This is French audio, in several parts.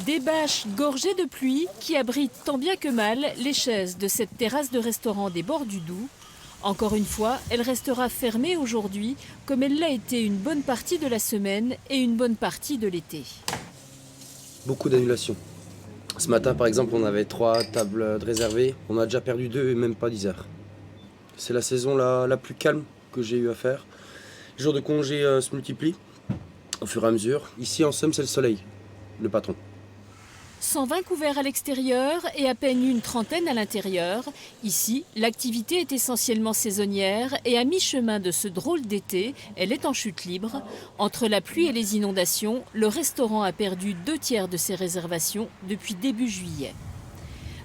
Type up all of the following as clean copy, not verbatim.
Des bâches gorgées de pluie qui abritent tant bien que mal les chaises de cette terrasse de restaurant des bords du Doubs. Encore une fois, elle restera fermée aujourd'hui, comme elle l'a été une bonne partie de la semaine et une bonne partie de l'été. Beaucoup d'annulations. Ce matin, par exemple, on avait 3 tables de réservées. On a déjà perdu 2 et même pas 10 heures. C'est la saison la plus calme que j'ai eu à faire. Les jours de congé se multiplient au fur et à mesure. Ici, en somme, c'est le soleil, le patron. 120 couverts à l'extérieur et à peine une trentaine à l'intérieur. Ici, l'activité est essentiellement saisonnière et à mi-chemin de ce drôle d'été, elle est en chute libre. Entre la pluie et les inondations, le restaurant a perdu 2/3 de ses réservations depuis début juillet.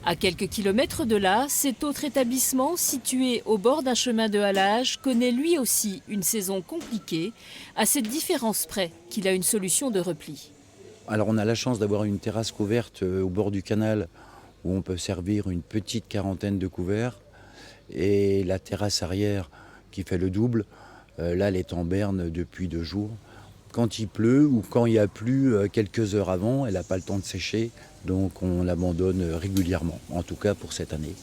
À quelques kilomètres de là, cet autre établissement, situé au bord d'un chemin de halage, connaît lui aussi une saison compliquée, à cette différence près qu'il a une solution de repli. Alors on a la chance d'avoir une terrasse couverte au bord du canal où on peut servir une petite quarantaine de couverts. Et la terrasse arrière qui fait le double, là elle est en berne depuis 2 jours. Quand il pleut ou quand il y a plu quelques heures avant, elle n'a pas le temps de sécher, donc on l'abandonne régulièrement, en tout cas pour cette année.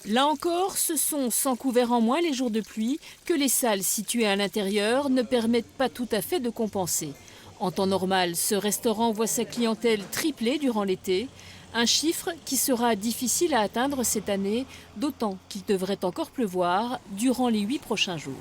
Là encore, ce sont 100 couverts en moins les jours de pluie que les salles situées à l'intérieur ne permettent pas tout à fait de compenser. En temps normal, ce restaurant voit sa clientèle tripler durant l'été, un chiffre qui sera difficile à atteindre cette année, d'autant qu'il devrait encore pleuvoir durant les 8 prochains jours.